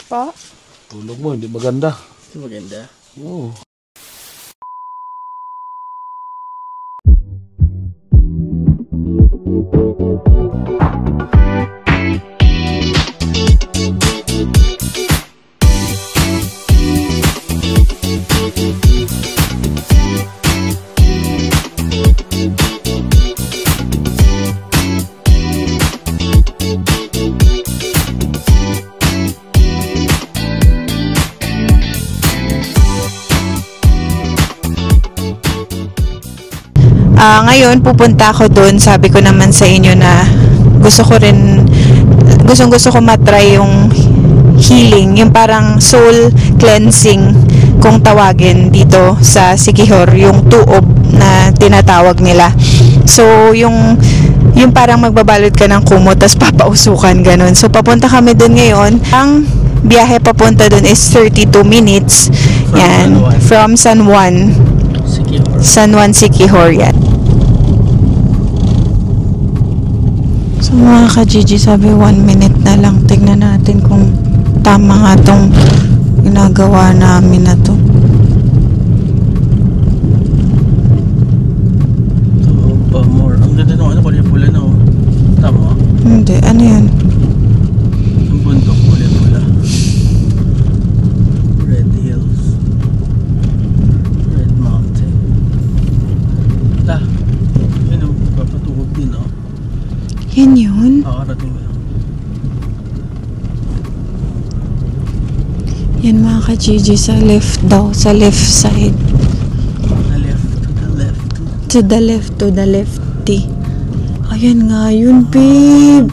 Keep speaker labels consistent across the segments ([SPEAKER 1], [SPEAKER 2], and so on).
[SPEAKER 1] Pa?
[SPEAKER 2] Tulog mo, hindi maganda.
[SPEAKER 3] Hindi maganda?
[SPEAKER 2] Oo.
[SPEAKER 1] Ngayon, pupunta ako doon. Sabi ko naman sa inyo na gusto ko matry yung healing, yung parang soul cleansing kung tawagin dito sa Siquijor, yung tuob na tinatawag nila. So, yung parang magbabalot ka ng kumot tapos papausukan, ganun. So, papunta kami doon ngayon. Ang biyahe papunta doon is 32 minutes. Yan, from San Juan. San Juan, Siquijor yan. So mga ka-Gigi, sabi 1 minute na lang. Tignan natin kung tama nga tong ginagawa namin na to.
[SPEAKER 3] More. Ang ganda nung kulay-pula na, oh. Tama?
[SPEAKER 1] Hindi, ano yan?
[SPEAKER 3] Ang bundok, kulay-pula. Red Hills. Red Mountain. Yun ang papatugog din, oh.
[SPEAKER 1] Yan yun?
[SPEAKER 3] Oo, rating mo.
[SPEAKER 1] Yan mga ka-Gigi, sa left daw, sa left side. To the lefty. Ayan nga yun, babe.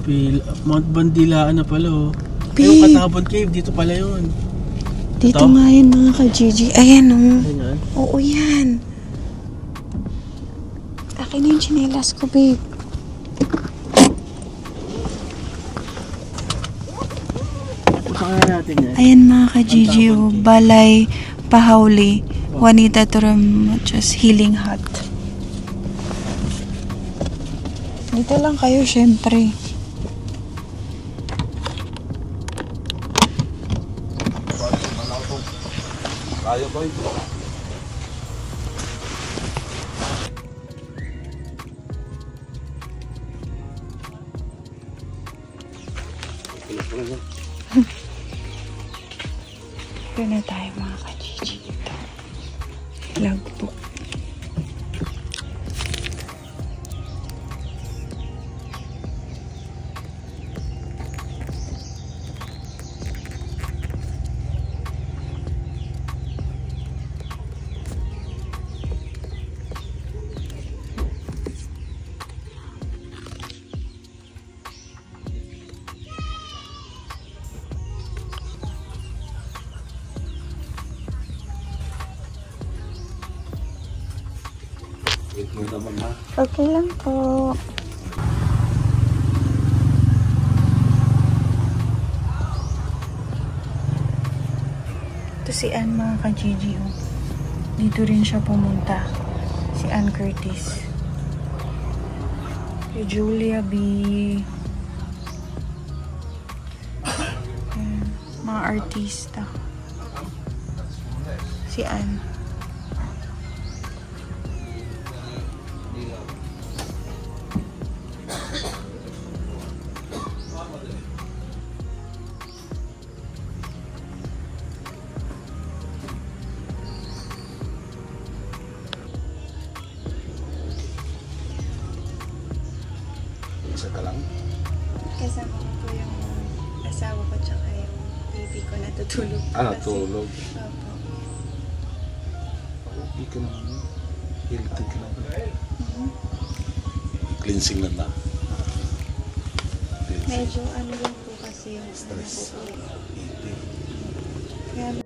[SPEAKER 3] Mount Bandilaan na pala, oh.
[SPEAKER 1] Babe.
[SPEAKER 3] Yung Katabon Cave, dito pala yun.
[SPEAKER 1] Dito nga yan mga ka-Gigi. Ayan, oh.
[SPEAKER 3] Ayan.
[SPEAKER 1] Oo, yan. Akin yung chinelas ko, babe.
[SPEAKER 3] Natin yan.
[SPEAKER 1] Ayan mga ka-Gigi, oh. Balay Pahauli, Juanita Turamachos Healing Hut. Dito lang kayo, syempre.
[SPEAKER 2] Kaya ba ito?
[SPEAKER 1] Ito na tayo mga ka-Gigi dito. Logbook.
[SPEAKER 2] Wait mo naman, ha?
[SPEAKER 1] Okay lang po. Ito si Ann mga ka-Gigi, oh. Dito rin siya pumunta. Si Ann Curtis. Si Julia B. Ayan, mga artista. Si Ann.
[SPEAKER 2] Isa ka lang?
[SPEAKER 1] Kasama ko po yung asawa ko tsaka yung baby ko natutulog.
[SPEAKER 2] Tulog.
[SPEAKER 1] Opo.
[SPEAKER 2] Okay ka naman. Healthy ka naman. Cleansing lang na.
[SPEAKER 1] Medyo ano lang po kasi yung
[SPEAKER 2] Stress.
[SPEAKER 1] Kaya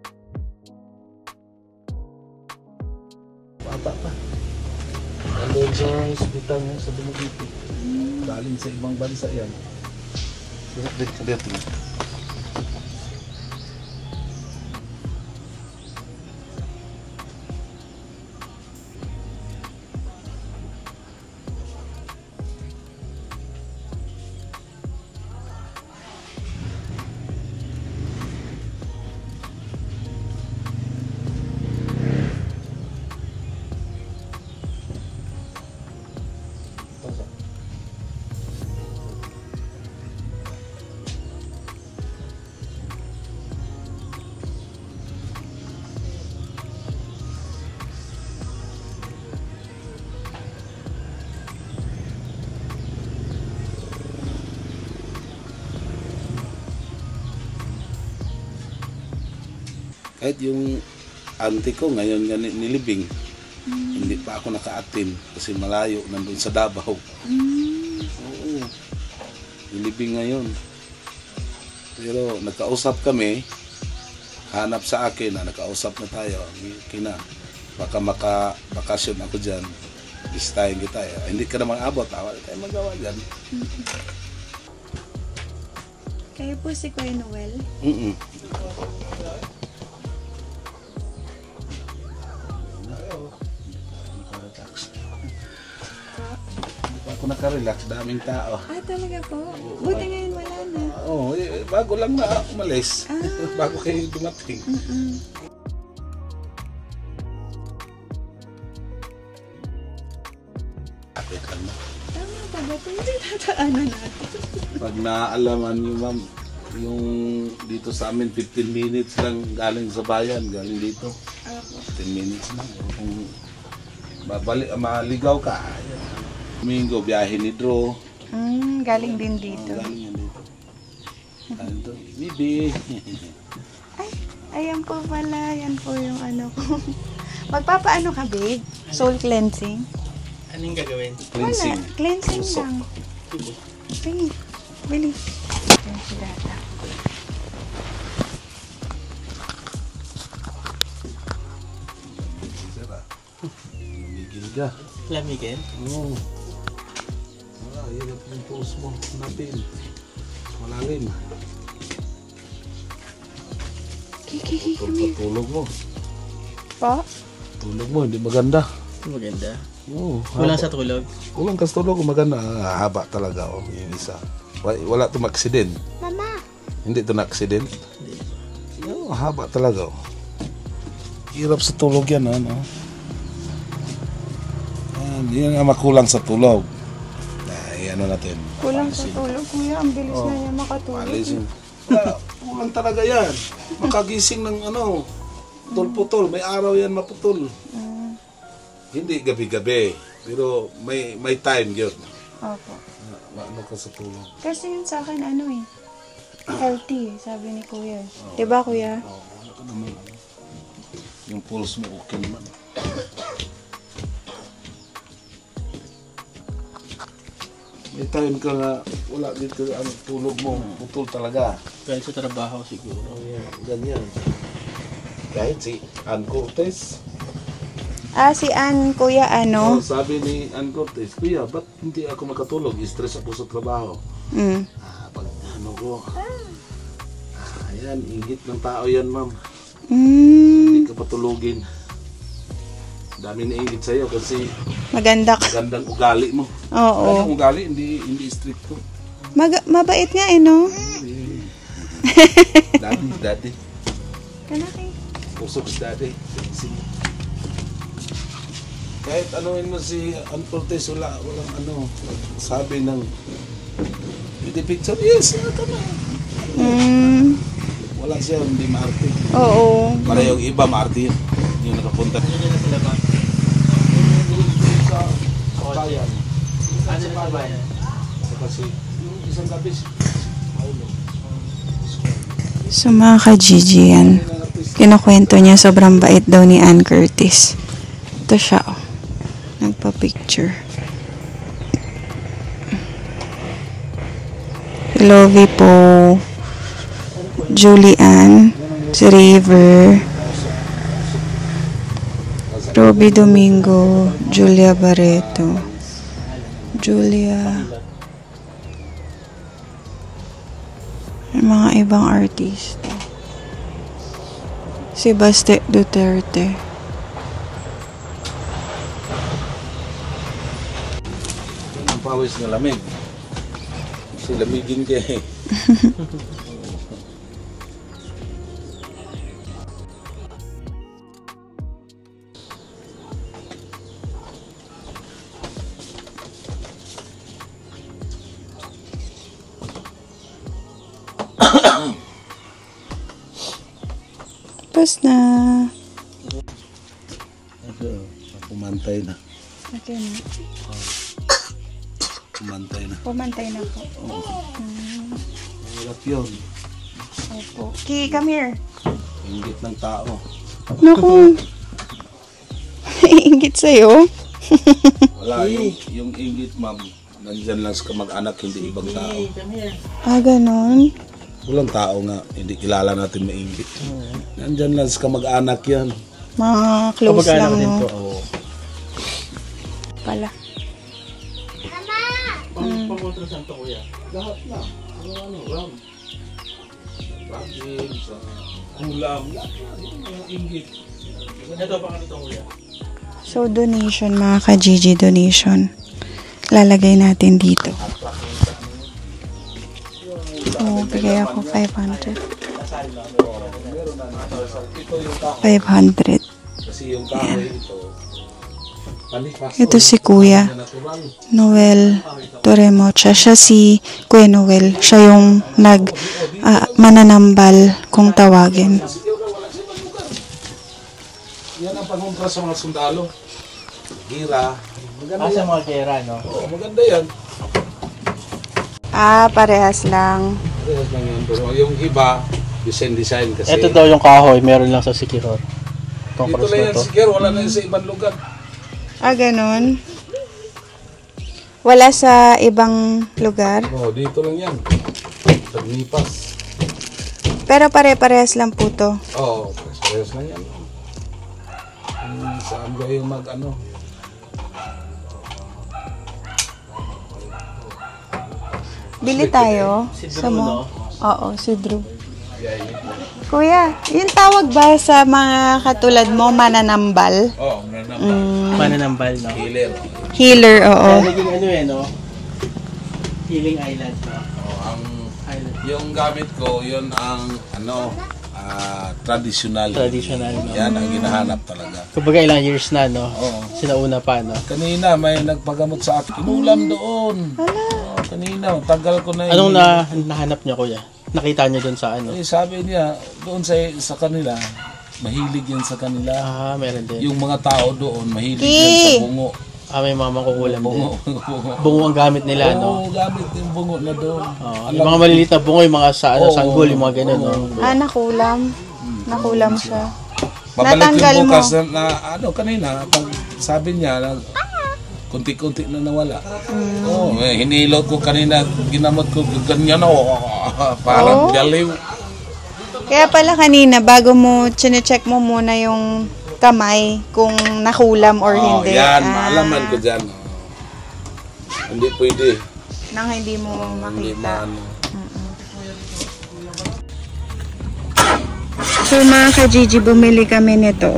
[SPEAKER 2] Baba pa. Nandun sa hospital niya sa Dumaguete. Galing sa ibang bansa yan. Lihat. Kahit yung auntie ko ngayon nga nilibing, hindi pa ako naka-attend kasi malayo, nandun sa Davao. Oo, nilibing ngayon. Pero nagkausap kami, hanap sa akin na nakausap na tayo. Baka maka-bakasyon ako dyan. Bistahin kita. Hindi ka naman abot. Awal tayo magawa dyan.
[SPEAKER 1] Kayo po si Kuya Noel?
[SPEAKER 2] Hindi pa ako nakarelax. Daming tao.
[SPEAKER 1] Ah, talaga po? Buti ngayon wala na.
[SPEAKER 2] Oo, bago lang na umalis. Bago kayo dumating. Kapit lang na.
[SPEAKER 1] Tama pa ba ito? Hindi tataanan natin.
[SPEAKER 2] Pag naaalaman niyo ma'am, yung dito sa amin 15 minutes lang galing sa bayan, galing dito. 15 minutes lang. Kung maligaw ka, Domingo, biyahe ni Drew.
[SPEAKER 1] Galing din dito.
[SPEAKER 2] Galing yan dito. Galing to, Bibi.
[SPEAKER 1] Ay, ayan po pala. Yan po yung ano ko. Magpapaano ka, babe? Soul cleansing?
[SPEAKER 3] Anong gagawin?
[SPEAKER 2] Cleansing.
[SPEAKER 1] Wala. Cleansing
[SPEAKER 2] Usok.
[SPEAKER 1] lang. Bili. Bili. Ayan si Dada.
[SPEAKER 2] Lumigil ka.
[SPEAKER 3] Lamigin?
[SPEAKER 2] Oo. Hirap yung pulse mo. Natin. Malalim.
[SPEAKER 1] Kiki, come here.
[SPEAKER 2] Tulog mo.
[SPEAKER 1] Pa?
[SPEAKER 2] Tulog mo, hindi maganda.
[SPEAKER 3] Maganda.
[SPEAKER 2] Oo.
[SPEAKER 3] Kulang sa tulog.
[SPEAKER 2] Kulang ka sa tulog, maganda. Haba talaga, oh. Yung isa. Wala itong aksident.
[SPEAKER 1] Mama.
[SPEAKER 2] Hindi ito na-aksident. Oo, haba talaga, oh. Hirap sa tulog yan, ano. Yan nga makulang sa tulog. Ano natin.
[SPEAKER 1] Kulang sa tulog, kuya. Ang bilis na niya makatulog.
[SPEAKER 2] Alisin. Kulang talaga yan. Makagising ng ano, putol-putol. May araw yan maputol. Hindi gabi-gabi. Pero may time yun.
[SPEAKER 1] Opo.
[SPEAKER 2] Ano ka sa tulog.
[SPEAKER 1] Kasi yun sa akin, ano eh. Healthy, sabi ni kuya. Diba, kuya?
[SPEAKER 2] Ano ka naman. Yung pulse mo okay naman. May time ka nga, wala dito ang tulog mo, putol talaga.
[SPEAKER 3] Kahit sa trabaho siguro.
[SPEAKER 2] Ganyan. Kahit si Ann Cortez.
[SPEAKER 1] Ah, si Ann, kuya, ano?
[SPEAKER 2] Sabi ni Ann Cortez, Kuya, ba't hindi ako makatulog? Stress ako sa trabaho. Pag ano ko, ayan, ingit ng tao yan, ma'am. Hindi ka patulogin. Dami na ingit sa'yo kasi
[SPEAKER 1] Maganda ka.
[SPEAKER 2] magandang ugali mo.
[SPEAKER 1] Oo.
[SPEAKER 2] Magandang ugali, hindi stricto.
[SPEAKER 1] Mabait nga eh, no?
[SPEAKER 2] Daddy.
[SPEAKER 1] Kanaki.
[SPEAKER 2] Pusok si daddy. Kahit anuin mo si Ann Cortez, walang ano, sabi ng hindi picture, yes, tama. Wala siya, hindi maarte.
[SPEAKER 1] Oo.
[SPEAKER 2] Para yung iba, maarte yun. Yung nakapunta.
[SPEAKER 3] Ano na sila ba?
[SPEAKER 2] Sa bayan.
[SPEAKER 3] Ano na sa bayan?
[SPEAKER 2] Kasi yung isang gabi, Paulo.
[SPEAKER 1] So mga ka-Gigi yan. Kinukwento niya sobrang bait daw ni Ann Curtis. Ito siya, oh. Nagpa-picture. Si Lovie po. Julian. Si River. Roby Domingo. Julia Barreto. Julia. Yung mga ibang artista. Si Baste Duterte.
[SPEAKER 2] Ang pawis na lamig. Kasi lamigin ka eh.
[SPEAKER 1] Tapos na.
[SPEAKER 2] Pumantay na.
[SPEAKER 1] Okay na.
[SPEAKER 2] Pumantay na.
[SPEAKER 1] Pumantay na po.
[SPEAKER 2] Hirap yun.
[SPEAKER 1] Opo. Ki, come here.
[SPEAKER 2] Inggit ng tao.
[SPEAKER 1] Naku. Ingit sa'yo.
[SPEAKER 2] Wala, yung inggit, ma'am, nandyan lang sa kamag-anak, hindi ibang tao.
[SPEAKER 1] Ah, ganon.
[SPEAKER 2] Walang tao nga, hindi kilala natin mainggit. Nandyan lang sa kamag-anak yan.
[SPEAKER 1] Mga close lang,
[SPEAKER 3] din
[SPEAKER 1] no?
[SPEAKER 3] to.
[SPEAKER 2] Oo.
[SPEAKER 1] Pala.
[SPEAKER 3] Pang-ultrasound to, kuya.
[SPEAKER 2] Lahat na. Ram. Ragin, sa kulam, lahat na. Yung inggit.
[SPEAKER 3] Ito, pang to, kuya.
[SPEAKER 1] So, donation, mga ka-Gigi, donation. Lalagay natin dito. So, bigay ako 500.
[SPEAKER 2] Ito yung kahoy.
[SPEAKER 1] 500.
[SPEAKER 2] Kasi yung kahoy ito, palipas.
[SPEAKER 1] Ito si Kuya
[SPEAKER 2] Natural.
[SPEAKER 1] Noel Toremocha. Siya si Kuya Noel. Siya yung mananambal kung tawagin.
[SPEAKER 2] Yan ang pangumpra sa mga sundalo. Gira. Maganda
[SPEAKER 3] Sa
[SPEAKER 2] yan.
[SPEAKER 3] mga gera, no?
[SPEAKER 2] Oo, maganda yan.
[SPEAKER 1] Parehas lang.
[SPEAKER 2] Parehas lang yan. Pero yung iba, design kasi.
[SPEAKER 3] Ito daw yung kahoy, meron lang sa Sikihor. Itong
[SPEAKER 2] Dito
[SPEAKER 3] cross
[SPEAKER 2] lang
[SPEAKER 3] na
[SPEAKER 2] yan
[SPEAKER 3] to.
[SPEAKER 2] siguro, wala na yan sa ibang lugar.
[SPEAKER 1] Ganun. Wala sa ibang lugar.
[SPEAKER 2] Oo, dito lang yan. Tagnipas.
[SPEAKER 1] Pero pare-parehas lang po to.
[SPEAKER 2] Oo, parehas lang yan. Saan kayo mag-ano?
[SPEAKER 1] Bili tayo.
[SPEAKER 3] Si
[SPEAKER 1] sa
[SPEAKER 3] Drew,
[SPEAKER 1] mo.
[SPEAKER 3] no?
[SPEAKER 1] Oo, si Drew. Kuya, yung tawag ba sa mga katulad mo, mananambal?
[SPEAKER 2] Oo, meron na.
[SPEAKER 3] Mananambal, no?
[SPEAKER 2] Healer.
[SPEAKER 1] Healer, oo.
[SPEAKER 3] Kaya naging ano no? Healing Island, no?
[SPEAKER 2] Ang
[SPEAKER 3] Island.
[SPEAKER 2] yung gamit ko, yun ang traditional.
[SPEAKER 3] Traditional, no?
[SPEAKER 2] Yan ang ginahanap talaga.
[SPEAKER 3] Kumbaga ilang years na, no?
[SPEAKER 2] Oo.
[SPEAKER 3] Sinauna pa, no?
[SPEAKER 2] Kanina may nagpagamot sa akin. Kinulam doon. Oo, kanina, tagal ko na
[SPEAKER 3] Anong nahanap niya, kuya? Nakita niyo dun sa ano?
[SPEAKER 2] sabi niya, doon sa kanila, mahilig yan sa kanila.
[SPEAKER 3] Meron din.
[SPEAKER 2] Yung mga tao doon, mahilig yan sa bungo.
[SPEAKER 3] May mama kukulam din.
[SPEAKER 2] Bungo.
[SPEAKER 3] Bungo ang gamit nila, no?
[SPEAKER 2] Oo, gamit yung bungo na doon.
[SPEAKER 3] Yung mga maliliit na bungo, yung mga sanggol, yung mga ganun, no?
[SPEAKER 1] Nakulam. Nakulam siya.
[SPEAKER 2] Babalik
[SPEAKER 1] Natanggal
[SPEAKER 2] yung
[SPEAKER 1] mo.
[SPEAKER 2] bukas kanina, pag sabi niya, kunti-kunti na nawala. Hinilot ko kanina, ginamot ko, ganyan parang galiw.
[SPEAKER 1] Kaya pala kanina, bago mo, chinecheck mo muna yung kamay kung nakulam or hindi.
[SPEAKER 2] Yan, maalaman ko dyan. Hindi pwede.
[SPEAKER 1] Nang hindi mo
[SPEAKER 2] Hindi
[SPEAKER 1] makita.
[SPEAKER 2] maano.
[SPEAKER 1] So mga ka-Gigi, bumili kami nito.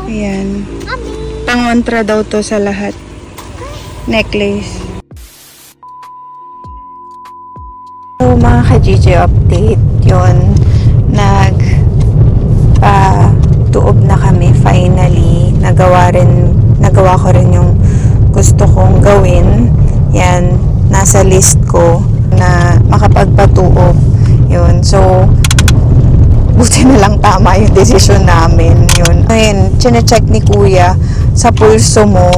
[SPEAKER 1] Ayan. Pangontra daw to sa lahat. Necklace. So mga ka-Gigi, update yun. Tuob na kami finally. Nagawa ko rin yung gusto kong gawin. Yan, nasa list ko na makapagpatuob. Yun. So, buti na lang tama yung decision namin. Yun. Ngayon, chinecheck ni Kuya sa pulso mo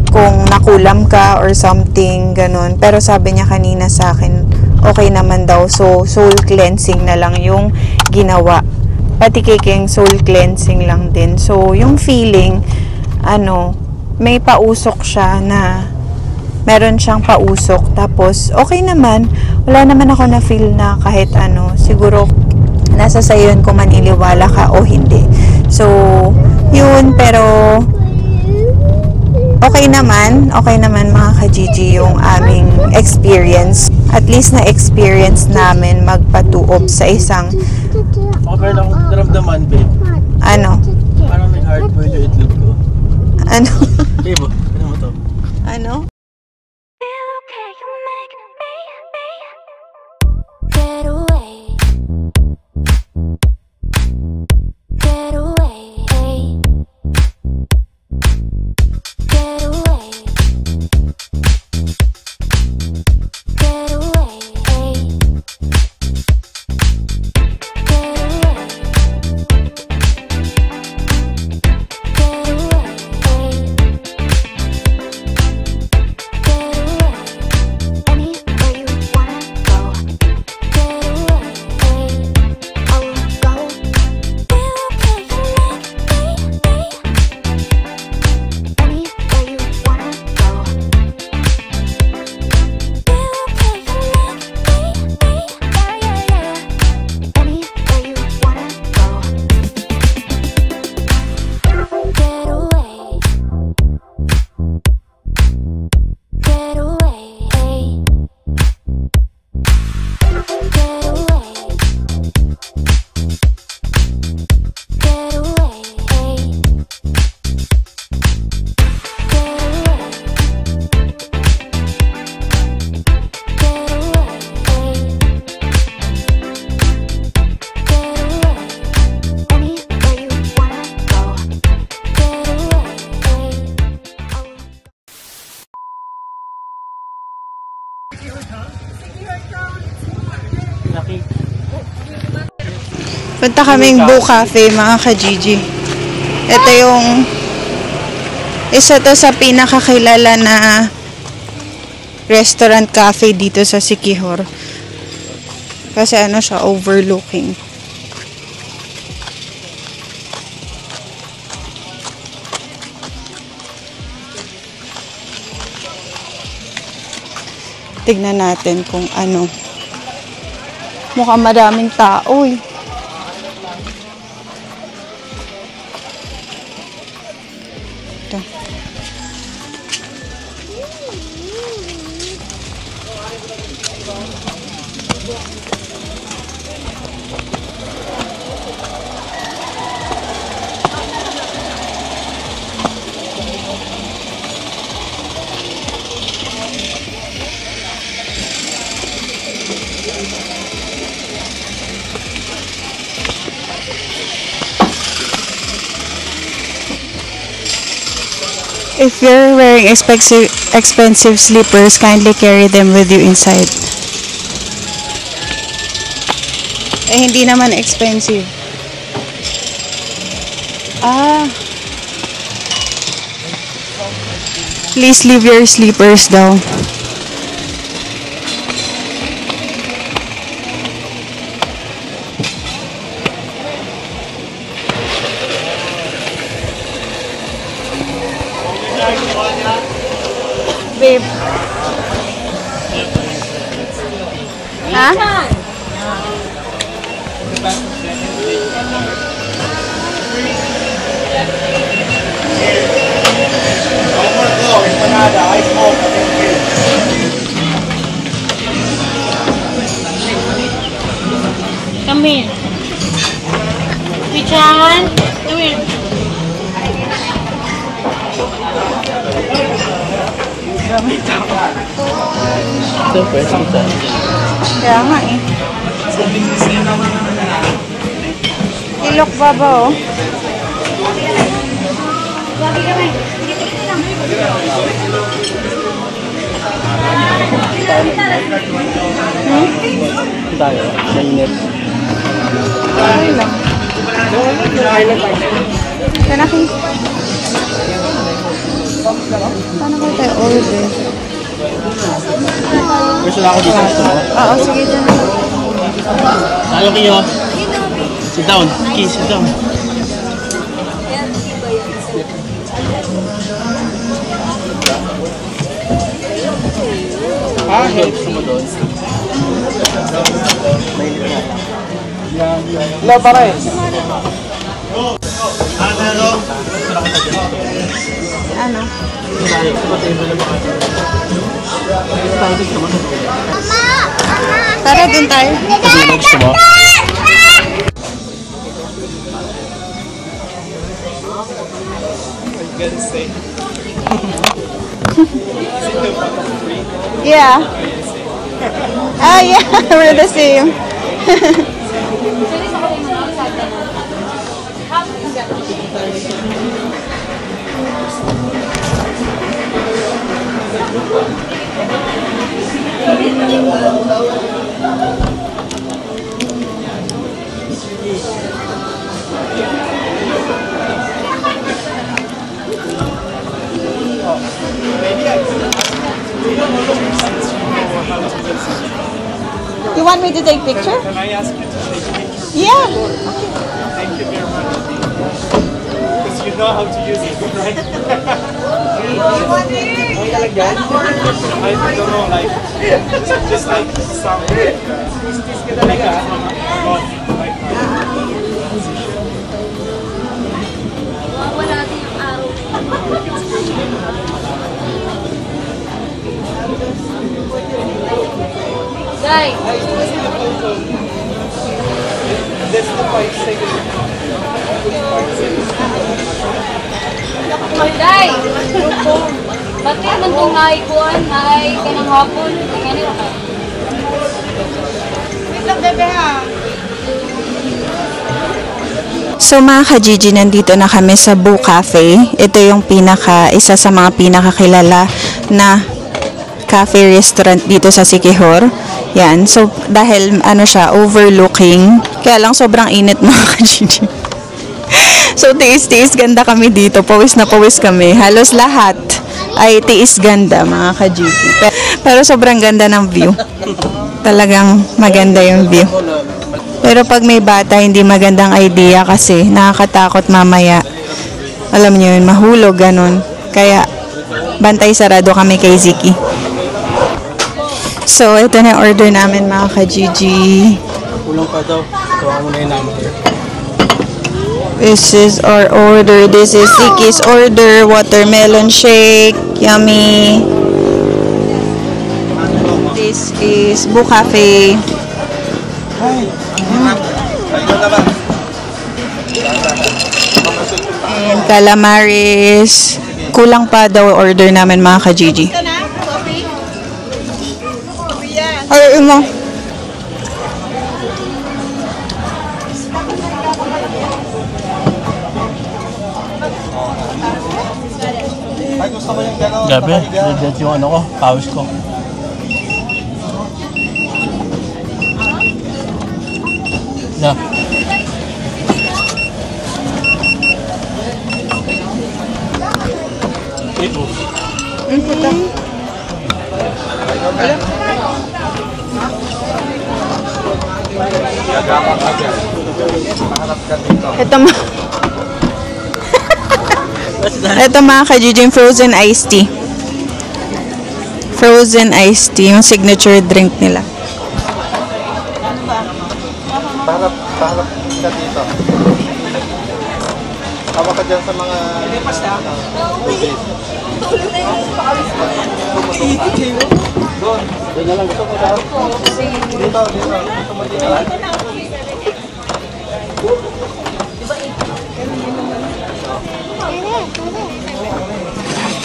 [SPEAKER 1] kung nakulam ka or something, ganun. Pero sabi niya kanina sa akin, okay naman daw. So, soul cleansing na lang yung ginawa. Pati Kiking, soul cleansing lang din. So, yung feeling, may pausok siya na meron siyang pausok. Tapos, okay naman. Wala naman ako na feel na kahit siguro nasa sayo yun kung maniniwala ka o hindi. So, yun, pero okay naman mga ka-Gigi yung aming experience. At least na-experience namin magpatuob sa isang
[SPEAKER 3] Meron akong naramdaman, babe.
[SPEAKER 1] Ano?
[SPEAKER 3] Parang may hard boil yung itlog ko.
[SPEAKER 1] Ano?
[SPEAKER 3] Babe, ano mo to?
[SPEAKER 1] Ano?
[SPEAKER 4] Get away. Get away. Get away. Get away. Get away.
[SPEAKER 1] Punta kaming Boo Cafe, mga ka-Gigi. Ito yung isa to sa pinakakilala na restaurant cafe dito sa Siquijor. Kasi ano siya, overlooking. Tignan natin kung ano. Mukhang madaming tao eh. Ito. If you're wearing expensive slippers, kindly carry them with you inside. Eh, hindi naman expensive. Ah. Please leave your slippers down. Babe. Ha?
[SPEAKER 5] Come here. Pichan, come here.
[SPEAKER 3] Ito, pwede kita.
[SPEAKER 1] Kaya nga eh. Ilok baba oh.
[SPEAKER 3] Tayo, mainit.
[SPEAKER 1] Okay lang. Kanaki. Paano ko tayo order?
[SPEAKER 3] Gusto na ako dito. Gusto mo?
[SPEAKER 1] Oo, sige dyan.
[SPEAKER 3] Tayo kayo. Sit down. Okay, sit down. Gusto mo doon?
[SPEAKER 2] Wala pare.
[SPEAKER 1] Ano?
[SPEAKER 3] Tayo, sa table na mga. Tayo gusto mo sa doon.
[SPEAKER 1] Tara, dun tayo.
[SPEAKER 3] Kasi gusto mo?
[SPEAKER 1] Yeah. Ah, yeah. We're the same. You want me to take picture?
[SPEAKER 6] Can I ask you to take pictures?
[SPEAKER 1] Yeah.
[SPEAKER 6] Thank you very much. Because you know how to use it, right? I don't know, like, just like some, like a spot right now.
[SPEAKER 5] Guys,
[SPEAKER 6] That's the 5 seconds.
[SPEAKER 5] Day! Ba't naman itong naikuan? Ay, kanang hapon. Kanina ka. Wait lang, bebe ha.
[SPEAKER 1] So mga ka-Gigi, nandito na kami sa Boo Cafe. Ito yung isa sa mga pinakakilala na cafe restaurant dito sa Siquijor. Yan. So dahil ano siya, overlooking, Kaya lang sobrang init mga ka-Gigi. So, tiis-tiis ganda kami dito. Pawis na pawis kami. Halos lahat ay tiis ganda mga ka-Gigi. Pero sobrang ganda ng view. Talagang maganda yung view. Pero pag may bata, hindi magandang idea kasi nakakatakot mamaya. Alam niyo yun, mahulog, ganun. Kaya, bantay sarado kami kay Ziki. So, ito na yung order namin mga ka-Gigi.
[SPEAKER 3] Kulang pa daw. Tuwa mo na yung number.
[SPEAKER 1] This is our order. This is Ziki's order. Watermelon shake. Yummy. This is Bucafe. And calamaris. Kulang pa daw order namin mga ka-Gigi. Ay, mo.
[SPEAKER 3] Gabi, legit yung ano ko, pawis ko. Na. Ito.
[SPEAKER 1] Ito mga ka-Gigi, frozen iced tea. Frozen iced tea, yung signature drink nila.
[SPEAKER 6] Paharap ka dito. Tawa ka dyan sa mga... Doon na lang. Gusto mo daw? Dito. Gusto mo dito?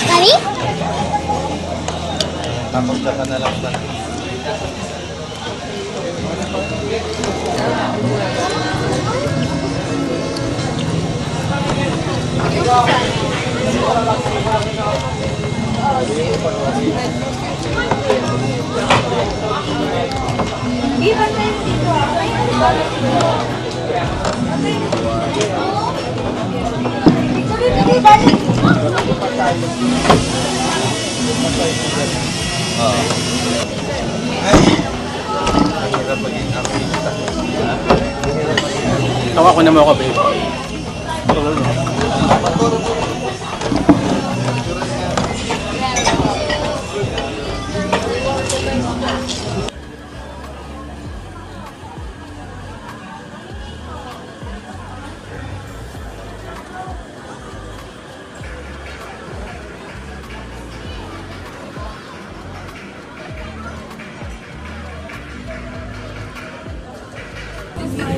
[SPEAKER 4] Kari?
[SPEAKER 6] Tapos ka na lang ba?
[SPEAKER 3] Tawa ko naman ako, babe.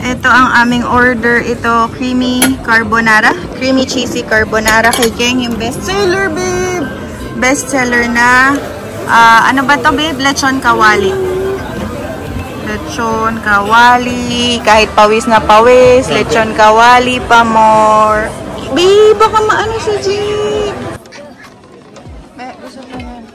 [SPEAKER 1] Ito ang aming order. Ito, creamy carbonara. Creamy cheesy carbonara kay Keng. Yung bestseller, babe. Bestseller na, ano ba to, babe? Lechon kawali. Lechon kawali. Kahit pawis na pawis. Lechon kawali pa more. Babe, baka maano si Jeep. Gusto ko yan.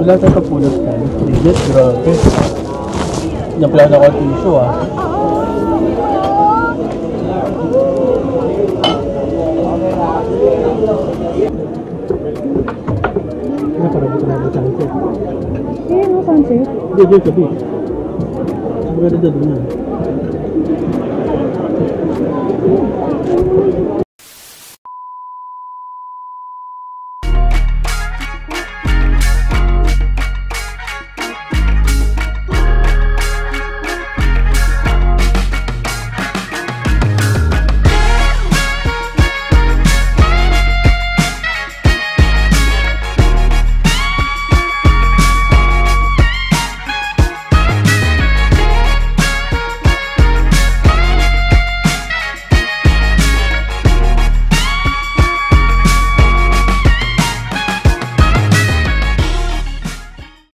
[SPEAKER 3] Wala tayong kapulot tayo. Legit, grabe. Yan pala na konting show ah. Ano para dito na sunset?
[SPEAKER 1] no sunset.
[SPEAKER 3] Hindi, dito sa beach. Sigurado doon na.